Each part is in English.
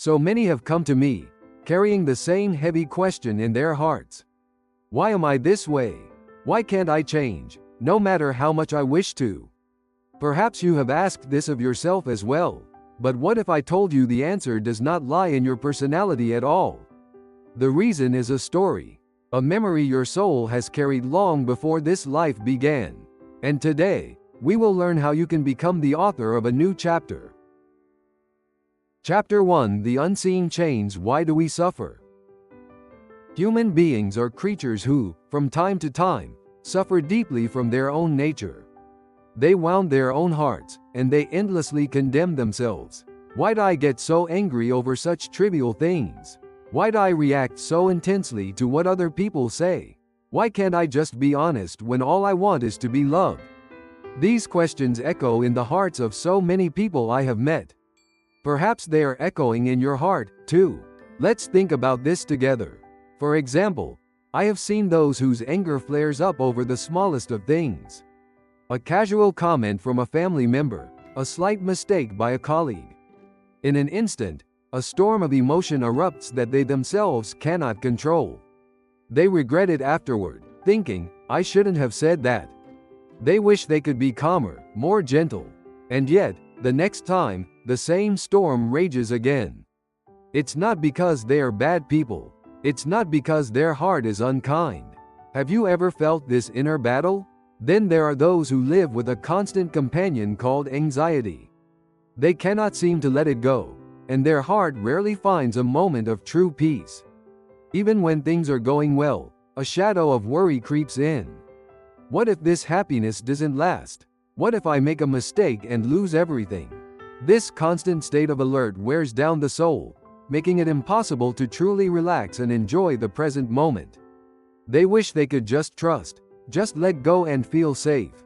So many have come to me, carrying the same heavy question in their hearts. Why am I this way? Why can't I change, no matter how much I wish to? Perhaps you have asked this of yourself as well, but what if I told you the answer does not lie in your personality at all? The reason is a story, a memory your soul has carried long before this life began. And today, we will learn how you can become the author of a new chapter. Chapter 1: The Unseen Chains. Why do we suffer? Human beings are creatures who, from time to time, suffer deeply from their own nature. They wound their own hearts, and they endlessly condemn themselves. Why'd I get so angry over such trivial things? Why'd I react so intensely to what other people say? Why can't I just be honest when all I want is to be loved? These questions echo in the hearts of so many people I have met. Perhaps they are echoing in your heart, too. Let's think about this together. For example, I have seen those whose anger flares up over the smallest of things. A casual comment from a family member, a slight mistake by a colleague. In an instant, a storm of emotion erupts that they themselves cannot control. They regret it afterward, thinking, I shouldn't have said that. They wish they could be calmer, more gentle. And yet, the next time, the same storm rages again. It's not because they are bad people. It's not because their heart is unkind. Have you ever felt this inner battle? Then there are those who live with a constant companion called anxiety. They cannot seem to let it go, and their heart rarely finds a moment of true peace. Even when things are going well, a shadow of worry creeps in. What if this happiness doesn't last? What if I make a mistake and lose everything? This constant state of alert wears down the soul, making it impossible to truly relax and enjoy the present moment. They wish they could just trust, just let go and feel safe.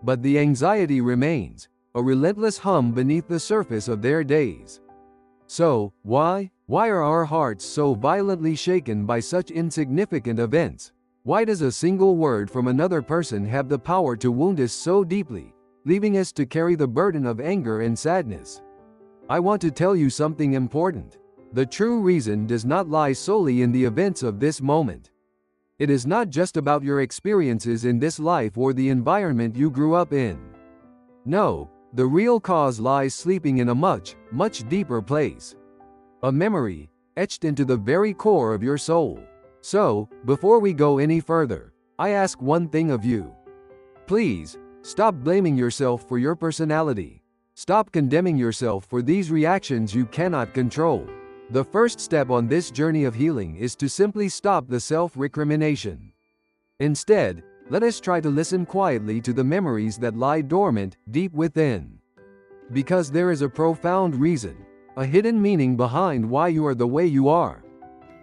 But the anxiety remains, a relentless hum beneath the surface of their days. So, why are our hearts so violently shaken by such insignificant events? Why does a single word from another person have the power to wound us so deeply, leaving us to carry the burden of anger and sadness? I want to tell you something important. The true reason does not lie solely in the events of this moment. It is not just about your experiences in this life or the environment you grew up in. No, the real cause lies sleeping in a much, much deeper place. A memory, etched into the very core of your soul. So, before we go any further, I ask one thing of you. Please, stop blaming yourself for your personality. Stop condemning yourself for these reactions you cannot control. The first step on this journey of healing is to simply stop the self-recrimination. Instead, let us try to listen quietly to the memories that lie dormant deep within. Because there is a profound reason, a hidden meaning behind why you are the way you are.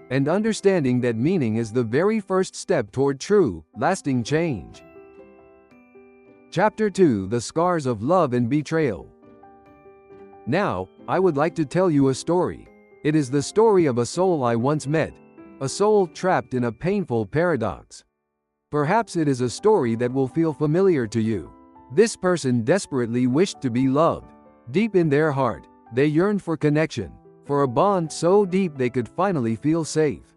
And understanding that meaning is the very first step toward true, lasting change. Chapter 2: The Scars of Love and Betrayal. Now, I would like to tell you a story. It is the story of a soul I once met, a soul trapped in a painful paradox. Perhaps it is a story that will feel familiar to you. This person desperately wished to be loved. Deep in their heart, they yearned for connection, for a bond so deep they could finally feel safe.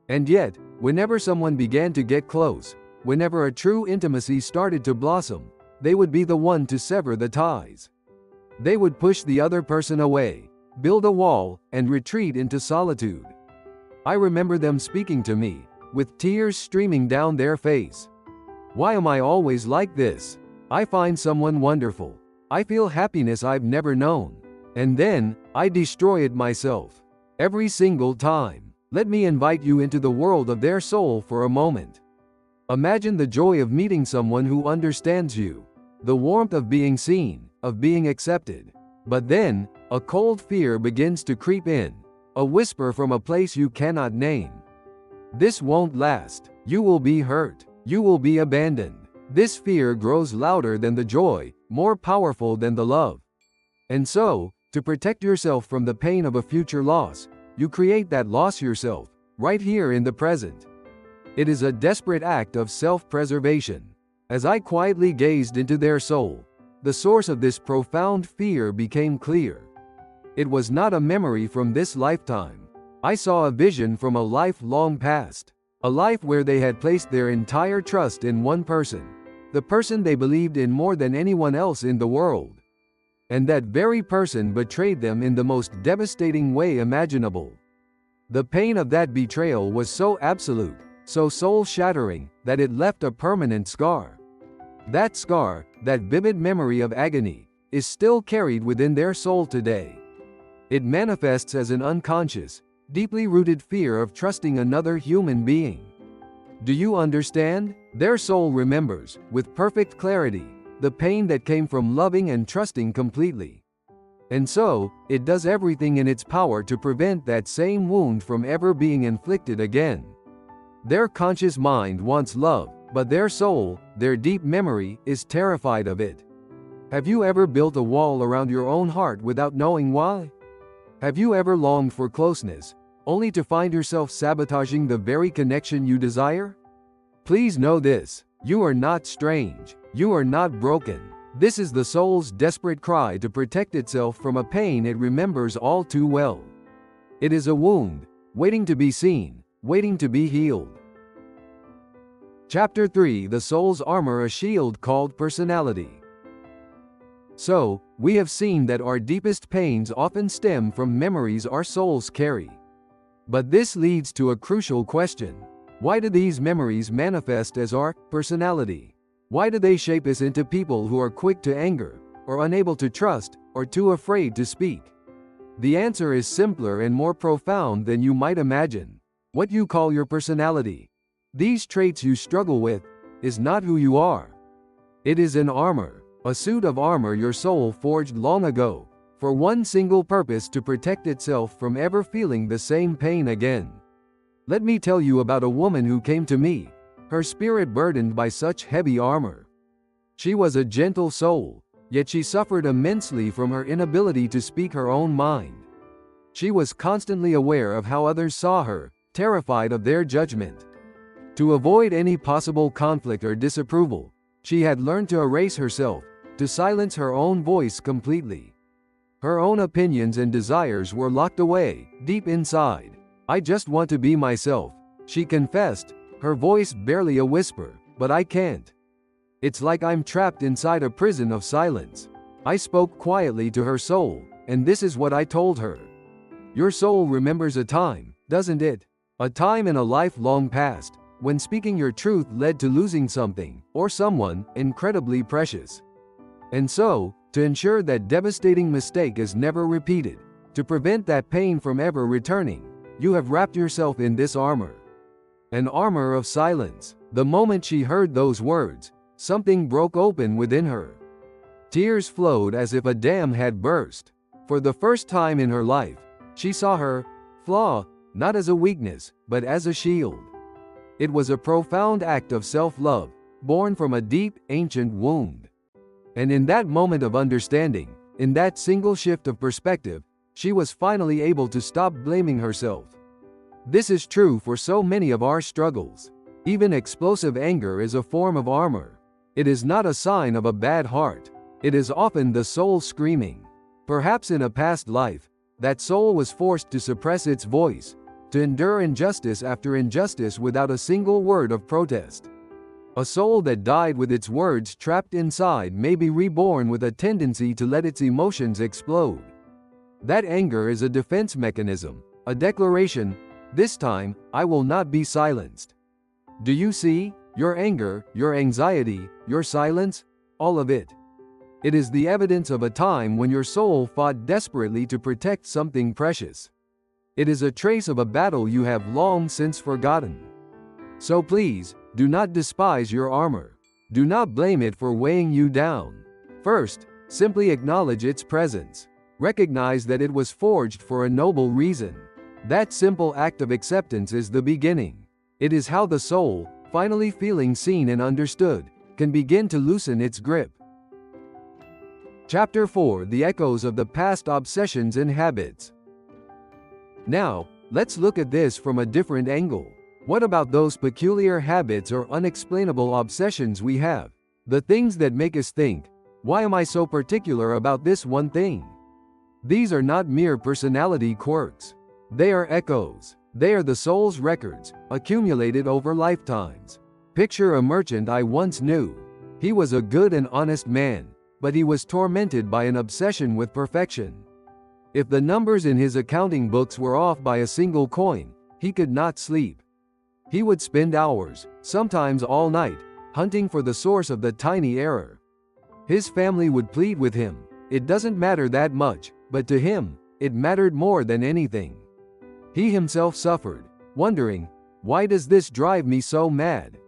And yet, whenever someone began to get close, whenever a true intimacy started to blossom, they would be the one to sever the ties. They would push the other person away, build a wall, and retreat into solitude. I remember them speaking to me, with tears streaming down their face. Why am I always like this? I find someone wonderful. I feel happiness I've never known. And then, I destroy it myself. Every single time. Let me invite you into the world of their soul for a moment. Imagine the joy of meeting someone who understands you. The warmth of being seen, of being accepted. But then, a cold fear begins to creep in. A whisper from a place you cannot name. This won't last. You will be hurt. You will be abandoned. This fear grows louder than the joy, more powerful than the love. And so, to protect yourself from the pain of a future loss, you create that loss yourself, right here in the present. It is a desperate act of self-preservation. As I quietly gazed into their soul, the source of this profound fear became clear. It was not a memory from this lifetime. I saw a vision from a life long past. A life where they had placed their entire trust in one person. The person they believed in more than anyone else in the world. And that very person betrayed them in the most devastating way imaginable. The pain of that betrayal was so absolute, so soul-shattering, that it left a permanent scar. That scar, that vivid memory of agony, is still carried within their soul today. It manifests as an unconscious, deeply rooted fear of trusting another human being. Do you understand? Their soul remembers, with perfect clarity, the pain that came from loving and trusting completely. And so, it does everything in its power to prevent that same wound from ever being inflicted again. Their conscious mind wants love, but their soul, their deep memory, is terrified of it. Have you ever built a wall around your own heart without knowing why? Have you ever longed for closeness, only to find yourself sabotaging the very connection you desire? Please know this: you are not strange, you are not broken. This is the soul's desperate cry to protect itself from a pain it remembers all too well. It is a wound, waiting to be seen, waiting to be healed. Chapter 3: The Soul's Armor, a Shield Called Personality. So, we have seen that our deepest pains often stem from memories our souls carry. But this leads to a crucial question. Why do these memories manifest as our personality? Why do they shape us into people who are quick to anger, or unable to trust, or too afraid to speak? The answer is simpler and more profound than you might imagine. What you call your personality, these traits you struggle with, is not who you are. It is an armor, a suit of armor your soul forged long ago, for one single purpose: to protect itself from ever feeling the same pain again. Let me tell you about a woman who came to me, her spirit burdened by such heavy armor. She was a gentle soul, yet she suffered immensely from her inability to speak her own mind. She was constantly aware of how others saw her, terrified of their judgment. To avoid any possible conflict or disapproval, she had learned to erase herself, to silence her own voice completely. Her own opinions and desires were locked away, deep inside. "I just want to be myself," she confessed, her voice barely a whisper, "but I can't. It's like I'm trapped inside a prison of silence." I spoke quietly to her soul, and this is what I told her. "Your soul remembers a time, doesn't it? A time in a life long past, when speaking your truth led to losing something, or someone, incredibly precious. And so, to ensure that devastating mistake is never repeated, to prevent that pain from ever returning, you have wrapped yourself in this armor. An armor of silence." The moment she heard those words, something broke open within her. Tears flowed as if a dam had burst. For the first time in her life, she saw her flaw, not as a weakness, but as a shield. It was a profound act of self-love, born from a deep, ancient wound. And in that moment of understanding, in that single shift of perspective, she was finally able to stop blaming herself. This is true for so many of our struggles. Even explosive anger is a form of armor. It is not a sign of a bad heart. It is often the soul screaming. Perhaps in a past life, that soul was forced to suppress its voice, to endure injustice after injustice without a single word of protest. A soul that died with its words trapped inside may be reborn with a tendency to let its emotions explode. That anger is a defense mechanism, a declaration: "This time, I will not be silenced." Do you see? Your anger, your anxiety, your silence, all of it. It is the evidence of a time when your soul fought desperately to protect something precious. It is a trace of a battle you have long since forgotten. So please, do not despise your armor. Do not blame it for weighing you down. First, simply acknowledge its presence. Recognize that it was forged for a noble reason. That simple act of acceptance is the beginning. It is how the soul, finally feeling seen and understood, can begin to loosen its grip. Chapter 4: The Echoes of the Past, Obsessions and Habits. Now, let's look at this from a different angle. What about those peculiar habits or unexplainable obsessions we have? The things that make us think, "Why am I so particular about this one thing?" These are not mere personality quirks. They are echoes. They are the soul's records, accumulated over lifetimes. Picture a merchant I once knew. He was a good and honest man, but he was tormented by an obsession with perfection. If the numbers in his accounting books were off by a single coin, he could not sleep. He would spend hours, sometimes all night, hunting for the source of the tiny error. His family would plead with him. It doesn't matter that much, but to him, it mattered more than anything. He himself suffered, wondering, why does this drive me so mad?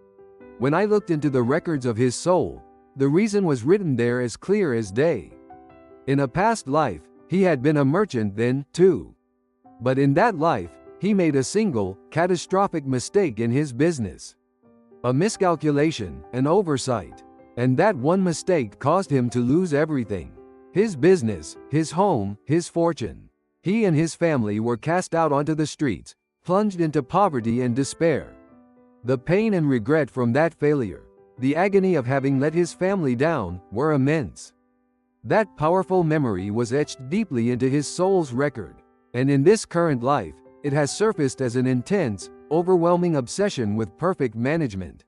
When I looked into the records of his soul, the reason was written there as clear as day. In a past life, he had been a merchant then, too. But in that life, he made a single, catastrophic mistake in his business. A miscalculation, an oversight. And that one mistake caused him to lose everything. His business, his home, his fortune. He and his family were cast out onto the streets, plunged into poverty and despair. The pain and regret from that failure, the agony of having let his family down, were immense. That powerful memory was etched deeply into his soul's record, and in this current life, it has surfaced as an intense, overwhelming obsession with perfect management.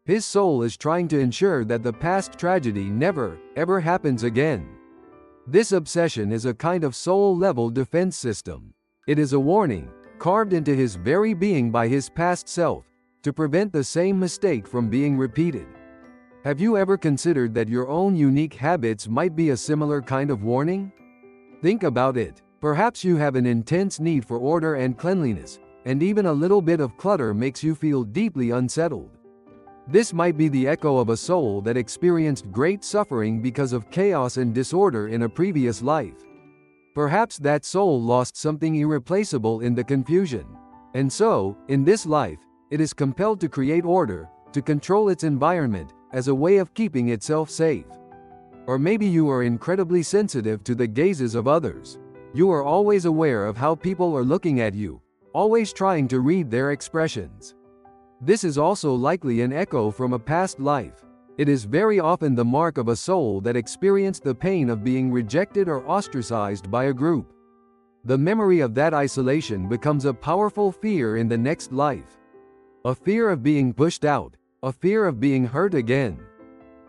His soul is trying to ensure that the past tragedy never, ever happens again. This obsession is a kind of soul-level defense system. It is a warning, carved into his very being by his past self, to prevent the same mistake from being repeated. Have you ever considered that your own unique habits might be a similar kind of warning? Think about it. Perhaps you have an intense need for order and cleanliness, and even a little bit of clutter makes you feel deeply unsettled. This might be the echo of a soul that experienced great suffering because of chaos and disorder in a previous life. Perhaps that soul lost something irreplaceable in the confusion. And so, in this life, it is compelled to create order, to control its environment, as a way of keeping itself safe. Or maybe you are incredibly sensitive to the gazes of others. You are always aware of how people are looking at you, always trying to read their expressions. This is also likely an echo from a past life. It is very often the mark of a soul that experienced the pain of being rejected or ostracized by a group. The memory of that isolation becomes a powerful fear in the next life. A fear of being pushed out, a fear of being hurt again.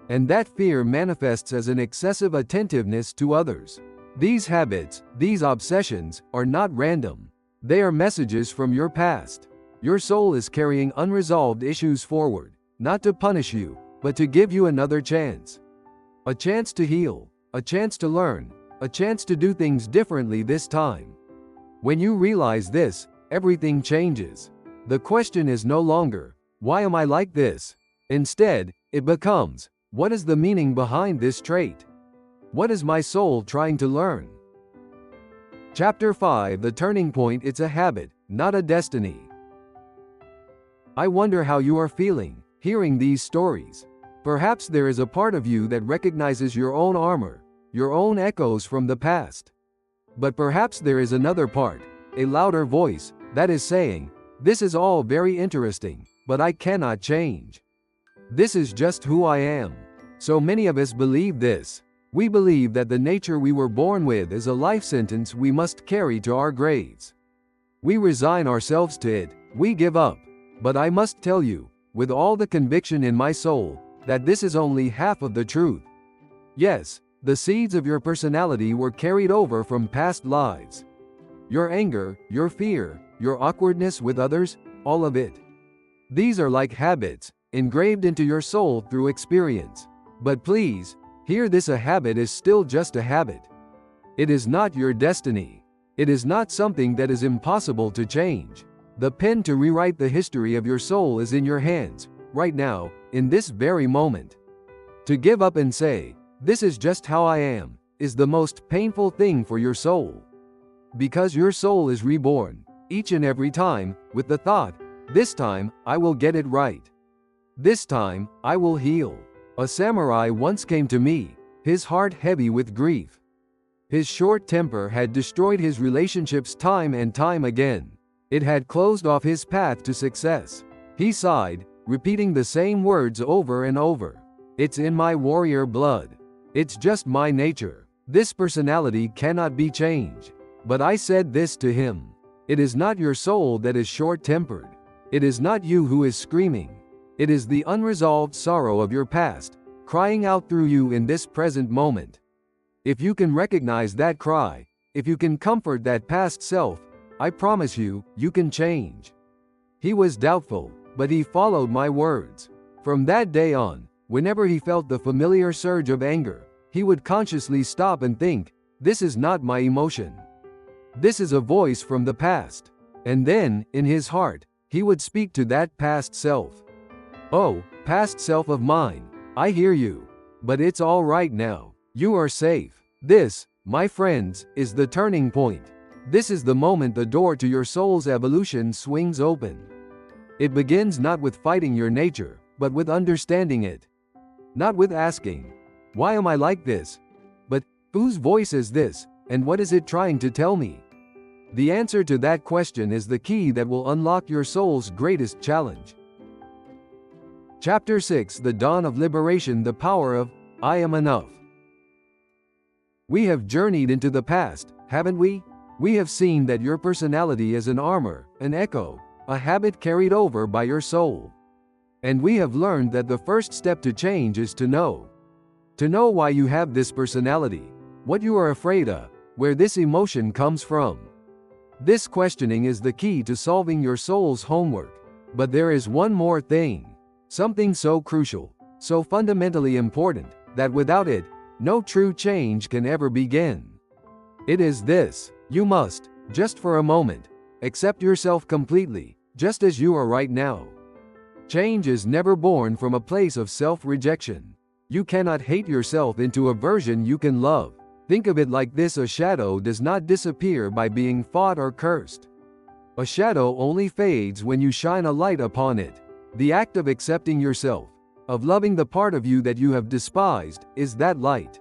And that fear manifests as an excessive attentiveness to others. These habits, these obsessions, are not random. They are messages from your past. Your soul is carrying unresolved issues forward, not to punish you, but to give you another chance. A chance to heal, a chance to learn, a chance to do things differently this time. When you realize this, everything changes. The question is no longer, why am I like this? Instead, it becomes, what is the meaning behind this trait? What is my soul trying to learn? Chapter 5: The Turning Point. It's a habit, not a destiny. I wonder how you are feeling, hearing these stories. Perhaps there is a part of you that recognizes your own armor, your own echoes from the past. But perhaps there is another part, a louder voice, that is saying, this is all very interesting, but I cannot change. This is just who I am. So many of us believe this. We believe that the nature we were born with is a life sentence we must carry to our graves. We resign ourselves to it, we give up. But I must tell you, with all the conviction in my soul, that this is only half of the truth. Yes, the seeds of your personality were carried over from past lives. Your anger, your fear, your awkwardness with others, all of it. These are like habits, engraved into your soul through experience. But please, hear this: a habit is still just a habit. It is not your destiny. It is not something that is impossible to change. The pen to rewrite the history of your soul is in your hands, right now, in this very moment. To give up and say, this is just how I am, is the most painful thing for your soul. Because your soul is reborn, each and every time, with the thought, this time, I will get it right. This time, I will heal. A samurai once came to me, his heart heavy with grief. His short temper had destroyed his relationships time and time again. It had closed off his path to success. He sighed, repeating the same words over and over. It's in my warrior blood. It's just my nature. This personality cannot be changed. But I said this to him. It is not your soul that is short-tempered. It is not you who is screaming. It is the unresolved sorrow of your past, crying out through you in this present moment. If you can recognize that cry, if you can comfort that past self, I promise you, you can change. He was doubtful, but he followed my words. From that day on, whenever he felt the familiar surge of anger, he would consciously stop and think, this is not my emotion. This is a voice from the past. And then, in his heart, he would speak to that past self. Oh, past self of mine, I hear you. But it's all right now. You are safe. This, my friends, is the turning point. This is the moment the door to your soul's evolution swings open. It begins not with fighting your nature, but with understanding it. Not with asking, why am I like this? But, whose voice is this, and what is it trying to tell me? The answer to that question is the key that will unlock your soul's greatest challenge. Chapter 6: The Dawn of Liberation, the Power of I Am Enough. We have journeyed into the past, haven't we? We have seen that your personality is an armor, an echo, a habit carried over by your soul. And we have learned that the first step to change is to know. To know why you have this personality, what you are afraid of, where this emotion comes from. This questioning is the key to solving your soul's homework. But there is one more thing. Something so crucial, so fundamentally important, that without it, no true change can ever begin. It is this: you must, just for a moment, accept yourself completely, just as you are right now. Change is never born from a place of self-rejection. You cannot hate yourself into a version you can love. Think of it like this: a shadow does not disappear by being fought or cursed. A shadow only fades when you shine a light upon it. The act of accepting yourself, of loving the part of you that you have despised, is that light.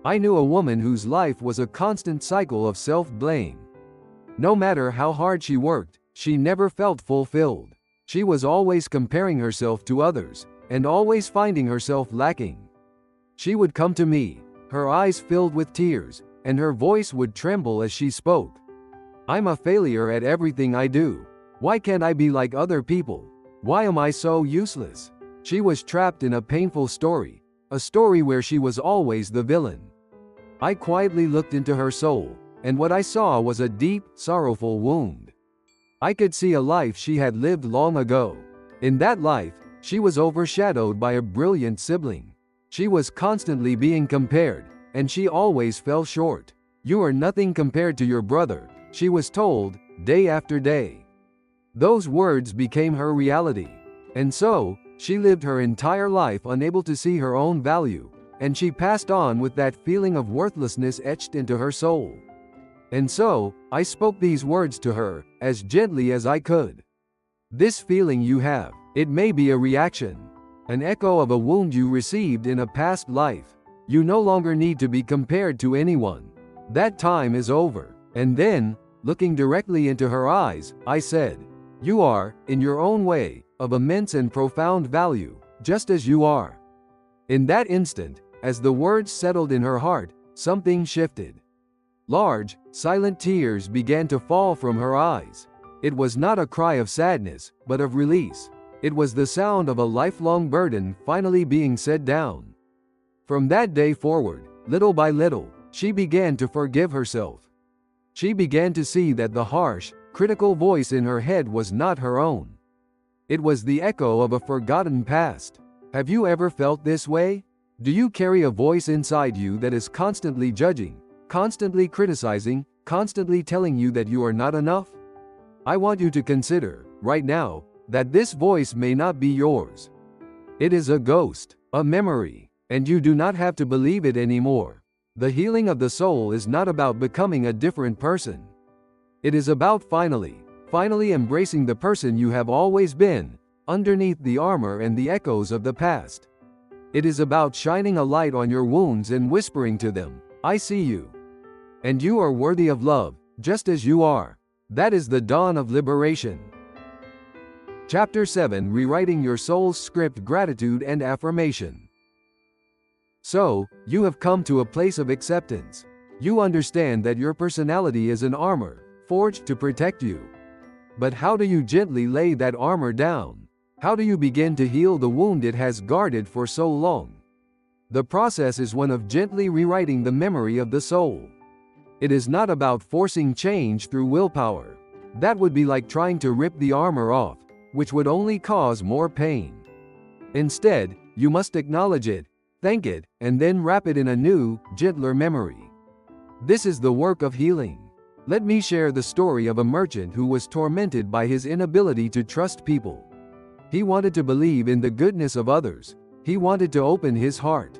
I knew a woman whose life was a constant cycle of self-blame. No matter how hard she worked, she never felt fulfilled. She was always comparing herself to others, and always finding herself lacking. She would come to me, her eyes filled with tears, and her voice would tremble as she spoke. I'm a failure at everything I do. Why can't I be like other people? Why am I so useless? She was trapped in a painful story, a story where she was always the villain. I quietly looked into her soul, and what I saw was a deep, sorrowful wound. I could see a life she had lived long ago. In that life, she was overshadowed by a brilliant sibling. She was constantly being compared, and she always fell short. You are nothing compared to your brother, she was told, day after day. Those words became her reality. And so, she lived her entire life unable to see her own value, and she passed on with that feeling of worthlessness etched into her soul. And so, I spoke these words to her, as gently as I could. This feeling you have, it may be a reaction, an echo of a wound you received in a past life. You no longer need to be compared to anyone. That time is over. And then, looking directly into her eyes, I said, you are, in your own way, of immense and profound value, just as you are. In that instant, as the words settled in her heart, something shifted. Large, silent tears began to fall from her eyes. It was not a cry of sadness, but of release. It was the sound of a lifelong burden finally being set down. From that day forward, little by little, she began to forgive herself. She began to see that the harsh, critical voice in her head was not her own. It was the echo of a forgotten past. Have you ever felt this way? Do you carry a voice inside you that is constantly judging, constantly criticizing, constantly telling you that you are not enough? I want you to consider, right now, that this voice may not be yours. It is a ghost, a memory, and you do not have to believe it anymore. The healing of the soul is not about becoming a different person. It is about finally embracing the person you have always been, underneath the armor and the echoes of the past. It is about shining a light on your wounds and whispering to them, I see you. And you are worthy of love, just as you are. That is the dawn of liberation. Chapter 7: Rewriting Your Soul's Script, Gratitude and Affirmation. So, you have come to a place of acceptance. You understand that your personality is an armor, forged to protect you. But how do you gently lay that armor down? How do you begin to heal the wound it has guarded for so long? The process is one of gently rewriting the memory of the soul. It is not about forcing change through willpower. That would be like trying to rip the armor off, which would only cause more pain. Instead, you must acknowledge it, thank it, and then wrap it in a new, gentler memory. This is the work of healing. Let me share the story of a merchant who was tormented by his inability to trust people. He wanted to believe in the goodness of others. He wanted to open his heart.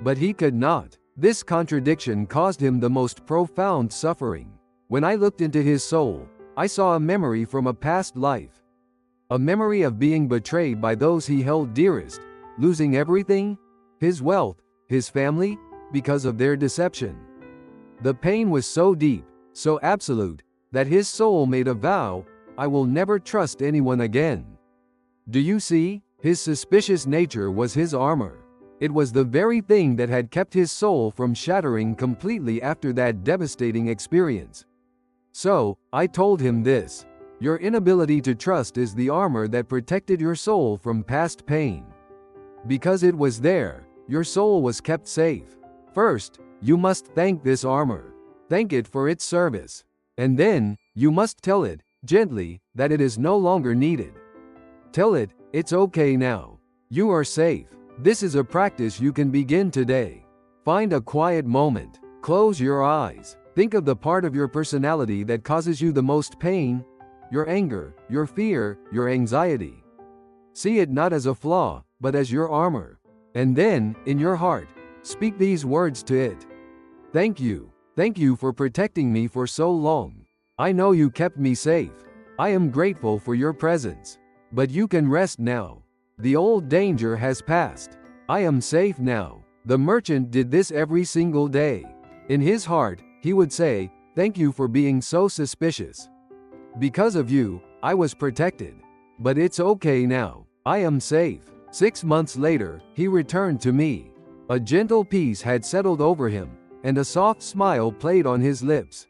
But he could not. This contradiction caused him the most profound suffering. When I looked into his soul, I saw a memory from a past life. A memory of being betrayed by those he held dearest, losing everything, his wealth, his family, because of their deception. The pain was so deep, so absolute, that his soul made a vow, I will never trust anyone again. Do you see? His suspicious nature was his armor. It was the very thing that had kept his soul from shattering completely after that devastating experience. So, I told him this. Your inability to trust is the armor that protected your soul from past pain. Because it was there, your soul was kept safe. First, you must thank this armor. Thank it for its service. And then, you must tell it, gently, that it is no longer needed. Tell it, it's okay now. You are safe. This is a practice you can begin today. Find a quiet moment. Close your eyes. Think of the part of your personality that causes you the most pain, your anger, your fear, your anxiety. See it not as a flaw, but as your armor. And then, in your heart, speak these words to it. Thank you. Thank you for protecting me for so long. I know you kept me safe. I am grateful for your presence. But you can rest now. The old danger has passed. I am safe now. The merchant did this every single day. In his heart, he would say, thank you for being so suspicious. Because of you, I was protected. But it's okay now. I am safe. 6 months later, he returned to me. A gentle peace had settled over him, and a soft smile played on his lips.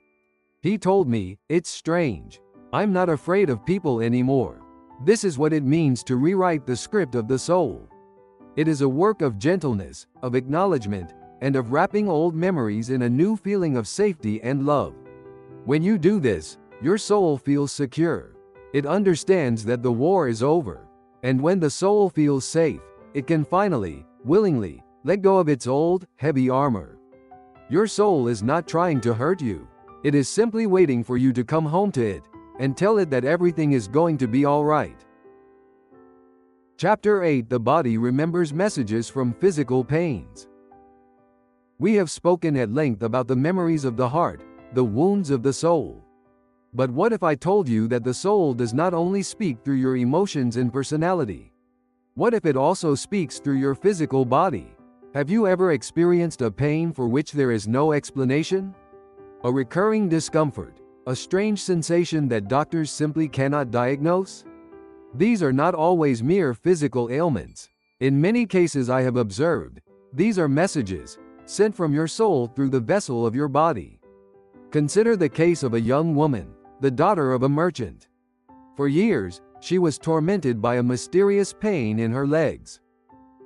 He told me, it's strange. I'm not afraid of people anymore. This is what it means to rewrite the script of the soul. It is a work of gentleness, of acknowledgement, and of wrapping old memories in a new feeling of safety and love. When you do this, your soul feels secure. It understands that the war is over. And when the soul feels safe, it can finally, willingly, let go of its old, heavy armor. Your soul is not trying to hurt you. It is simply waiting for you to come home to it, and tell it that everything is going to be all right. Chapter 8: The body remembers messages from physical pains. We have spoken at length about the memories of the heart, the wounds of the soul. But what if I told you that the soul does not only speak through your emotions and personality? What if it also speaks through your physical body? Have you ever experienced a pain for which there is no explanation? A recurring discomfort? A strange sensation that doctors simply cannot diagnose? These are not always mere physical ailments. In many cases I have observed, these are messages sent from your soul through the vessel of your body. Consider the case of a young woman, the daughter of a merchant. For years, she was tormented by a mysterious pain in her legs.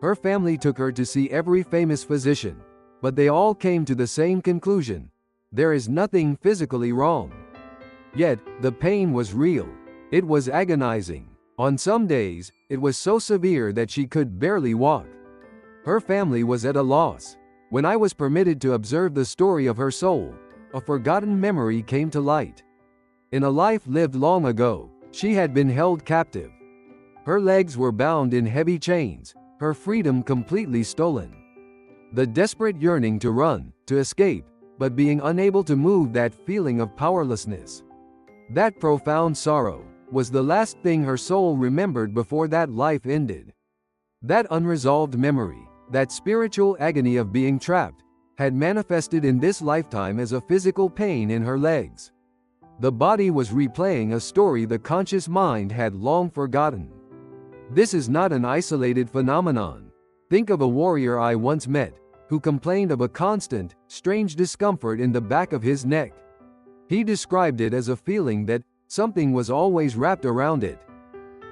Her family took her to see every famous physician, but they all came to the same conclusion: there is nothing physically wrong. Yet, the pain was real. It was agonizing. On some days, it was so severe that she could barely walk. Her family was at a loss. When I was permitted to observe the story of her soul, a forgotten memory came to light. In a life lived long ago, she had been held captive. Her legs were bound in heavy chains, her freedom completely stolen. The desperate yearning to run, to escape, but being unable to move, that feeling of powerlessness. That profound sorrow was the last thing her soul remembered before that life ended. That unresolved memory, that spiritual agony of being trapped, had manifested in this lifetime as a physical pain in her legs. The body was replaying a story the conscious mind had long forgotten. This is not an isolated phenomenon. Think of a warrior I once met, who complained of a constant, strange discomfort in the back of his neck. He described it as a feeling that something was always wrapped around it.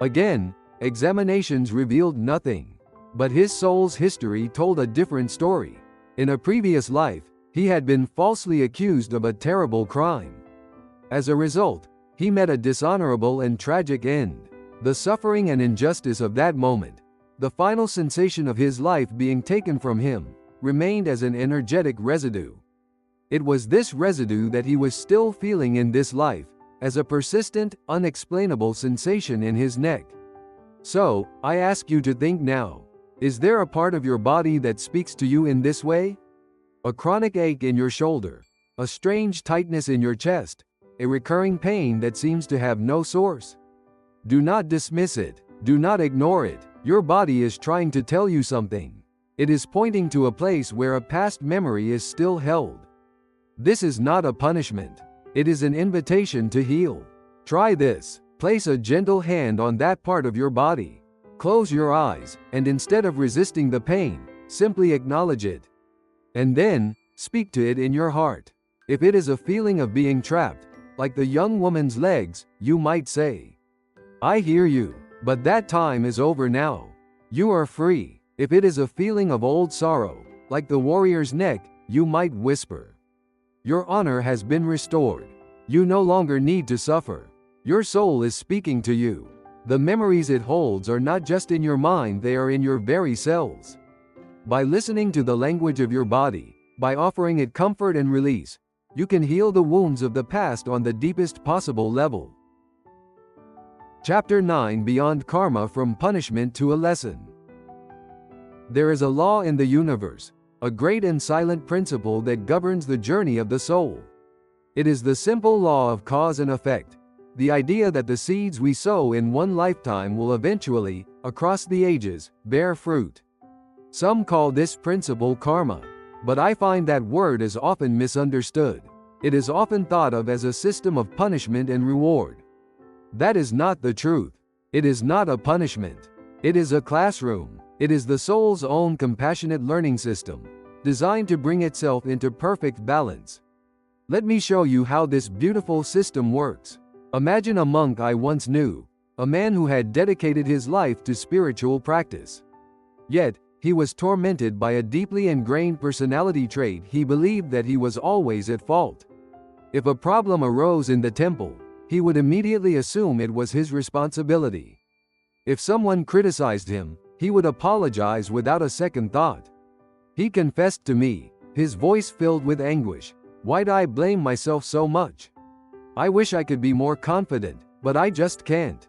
Again, examinations revealed nothing. But his soul's history told a different story. In a previous life, he had been falsely accused of a terrible crime. As a result, he met a dishonorable and tragic end. The suffering and injustice of that moment, the final sensation of his life being taken from him, remained as an energetic residue. It was this residue that he was still feeling in this life, as a persistent, unexplainable sensation in his neck. So, I ask you to think now. Is there a part of your body that speaks to you in this way? A chronic ache in your shoulder, a strange tightness in your chest, a recurring pain that seems to have no source? Do not dismiss it. Do not ignore it. Your body is trying to tell you something. It is pointing to a place where a past memory is still held. This is not a punishment. It is an invitation to heal. Try this. Place a gentle hand on that part of your body. Close your eyes, and instead of resisting the pain, simply acknowledge it. And then, speak to it in your heart. If it is a feeling of being trapped, like the young woman's legs, you might say, "I hear you, but that time is over now. You are free." If it is a feeling of old sorrow, like the warrior's neck, you might whisper, "Your honor has been restored. You no longer need to suffer." Your soul is speaking to you. The memories it holds are not just in your mind, they are in your very cells. By listening to the language of your body, by offering it comfort and release, you can heal the wounds of the past on the deepest possible level. Chapter 9: Beyond Karma, From Punishment to a Lesson. There is a law in the universe, a great and silent principle that governs the journey of the soul. It is the simple law of cause and effect. The idea that the seeds we sow in one lifetime will eventually, across the ages, bear fruit. Some call this principle karma, but I find that word is often misunderstood. It is often thought of as a system of punishment and reward. That is not the truth. It is not a punishment. It is a classroom. It is the soul's own compassionate learning system, designed to bring itself into perfect balance. Let me show you how this beautiful system works. Imagine a monk I once knew, a man who had dedicated his life to spiritual practice. Yet, he was tormented by a deeply ingrained personality trait. He believed that he was always at fault. If a problem arose in the temple, he would immediately assume it was his responsibility. If someone criticized him, he would apologize without a second thought. He confessed to me, his voice filled with anguish, "Why'd I blame myself so much? I wish I could be more confident, but I just can't."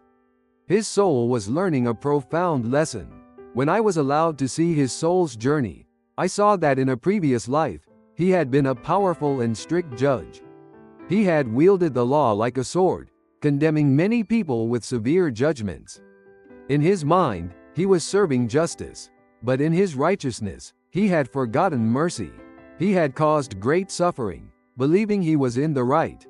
His soul was learning a profound lesson. When I was allowed to see his soul's journey, I saw that in a previous life, he had been a powerful and strict judge. He had wielded the law like a sword, condemning many people with severe judgments. In his mind, he was serving justice, but in his righteousness, he had forgotten mercy. He had caused great suffering, believing he was in the right.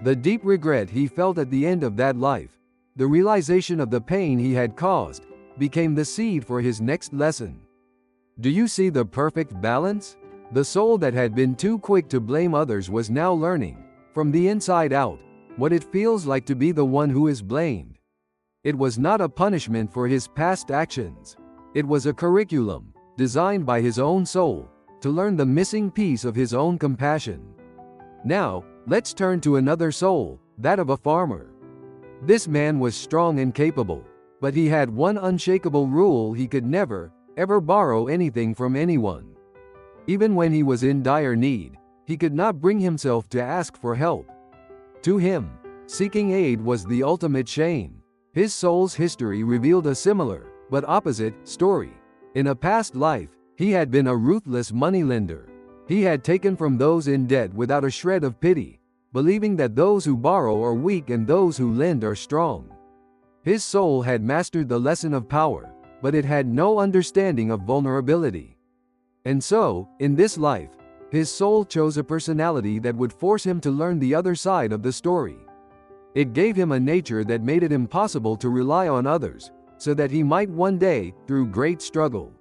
The deep regret he felt at the end of that life, the realization of the pain he had caused, became the seed for his next lesson. Do you see the perfect balance? The soul that had been too quick to blame others was now learning, from the inside out, what it feels like to be the one who is blamed. It was not a punishment for his past actions. It was a curriculum, designed by his own soul, to learn the missing piece of his own compassion. Now, let's turn to another soul, that of a farmer. This man was strong and capable, but he had one unshakable rule: he could never, ever borrow anything from anyone. Even when he was in dire need, he could not bring himself to ask for help. To him, seeking aid was the ultimate shame. His soul's history revealed a similar, but opposite, story. In a past life, he had been a ruthless moneylender. He had taken from those in debt without a shred of pity, believing that those who borrow are weak and those who lend are strong. His soul had mastered the lesson of power, but it had no understanding of vulnerability. And so, in this life, his soul chose a personality that would force him to learn the other side of the story. It gave him a nature that made it impossible to rely on others, so that he might one day, through great struggle,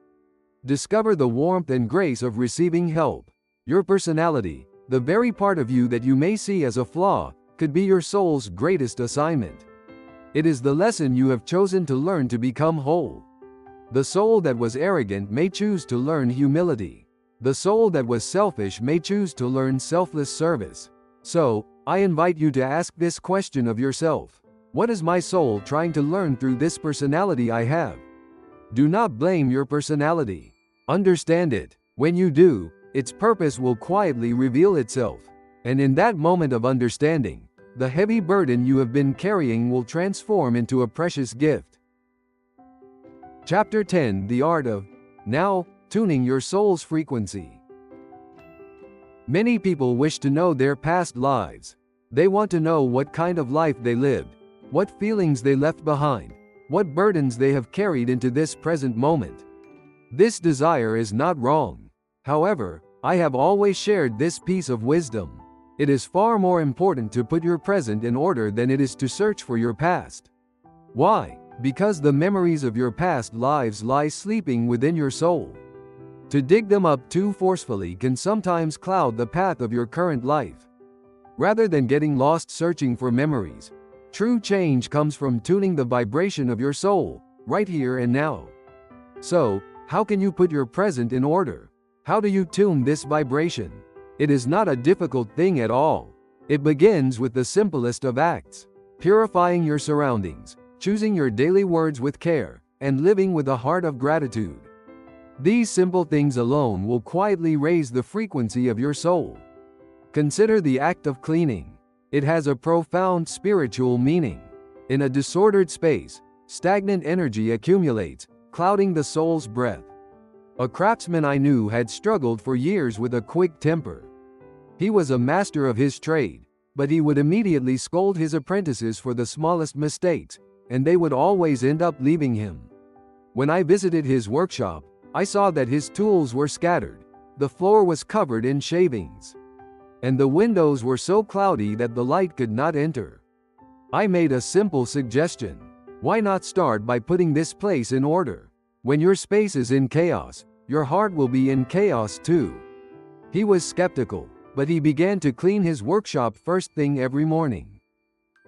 Discover the warmth and grace of receiving help. Your personality, the very part of you that you may see as a flaw, could be your soul's greatest assignment. It is the lesson you have chosen to learn to become whole. The soul that was arrogant may choose to learn humility. The soul that was selfish may choose to learn selfless service. So, I invite you to ask this question of yourself. What is my soul trying to learn through this personality I have? Do not blame your personality. Understand it. When you do, its purpose will quietly reveal itself. And in that moment of understanding, the heavy burden you have been carrying will transform into a precious gift. Chapter 10: The Art of Now, Tuning Your Soul's Frequency. Many people wish to know their past lives. They want to know what kind of life they lived, what feelings they left behind, what burdens they have carried into this present moment. This desire is not wrong. However, I have always shared this piece of wisdom. It is far more important to put your present in order than it is to search for your past. Why? Because the memories of your past lives lie sleeping within your soul. To dig them up too forcefully can sometimes cloud the path of your current life. Rather than getting lost searching for memories, true change comes from tuning the vibration of your soul, right here and now. So, how can you put your present in order? How do you tune this vibration? It is not a difficult thing at all. It begins with the simplest of acts: purifying your surroundings, choosing your daily words with care, and living with a heart of gratitude. These simple things alone will quietly raise the frequency of your soul. Consider the act of cleaning. It has a profound spiritual meaning. In a disordered space, stagnant energy accumulates, clouding the soul's breath. A craftsman I knew had struggled for years with a quick temper. He was a master of his trade, but he would immediately scold his apprentices for the smallest mistakes, and they would always end up leaving him. When I visited his workshop, I saw that his tools were scattered, the floor was covered in shavings, and the windows were so cloudy that the light could not enter. I made a simple suggestion. Why not start by putting this place in order? When your space is in chaos, your heart will be in chaos too. He was skeptical, but he began to clean his workshop first thing every morning.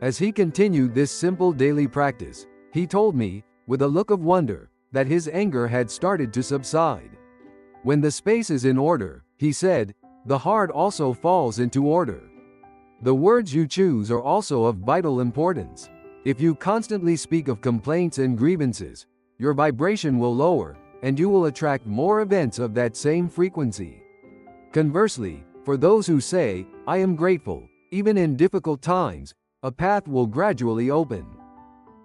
As he continued this simple daily practice, he told me, with a look of wonder, that his anger had started to subside. When the space is in order, he said, the heart also falls into order. The words you choose are also of vital importance. If you constantly speak of complaints and grievances, your vibration will lower, and you will attract more events of that same frequency. Conversely, for those who say, I am grateful, even in difficult times, a path will gradually open.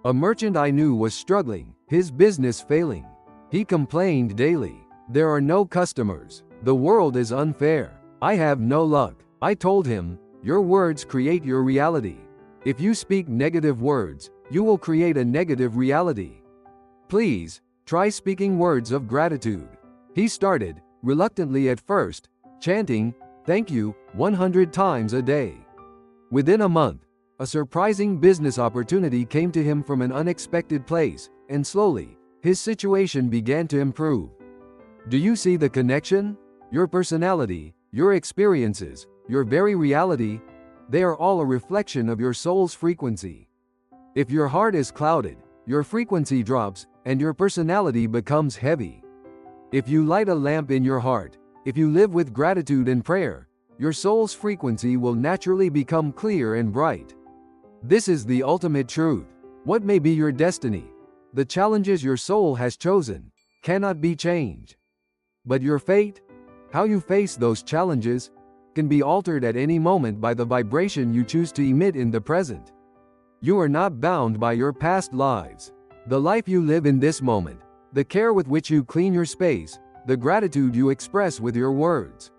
A merchant I knew was struggling, his business failing. He complained daily. There are no customers. The world is unfair. I have no luck. I told him, your words create your reality. If you speak negative words, you will create a negative reality. Please, try speaking words of gratitude. He started, reluctantly at first, chanting, thank you, 100 times a day. Within a month, a surprising business opportunity came to him from an unexpected place, and slowly, his situation began to improve. Do you see the connection? Your personality, your experiences, your very reality, they are all a reflection of your soul's frequency. If your heart is clouded, your frequency drops, and your personality becomes heavy. If you light a lamp in your heart, if you live with gratitude and prayer, your soul's frequency will naturally become clear and bright. This is the ultimate truth. What may be your destiny, the challenges your soul has chosen, cannot be changed. But your fate, how you face those challenges, can be altered at any moment by the vibration you choose to emit in the present. You are not bound by your past lives. The life you live in this moment, the care with which you clean your space, the gratitude you express with your words.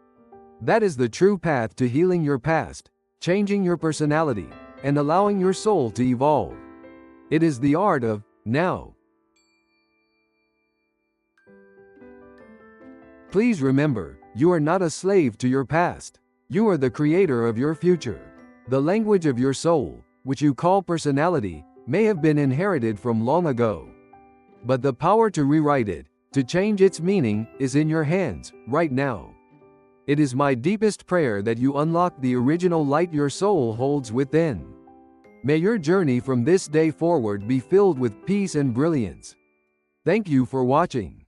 That is the true path to healing your past, changing your personality, and allowing your soul to evolve. It is the art of now. Please remember, you are not a slave to your past. You are the creator of your future. The language of your soul, which you call personality, may have been inherited from long ago. But the power to rewrite it, To change its meaning is in your hands, right now. It is my deepest prayer that you unlock the original light your soul holds within. May your journey from this day forward be filled with peace and brilliance. Thank you for watching.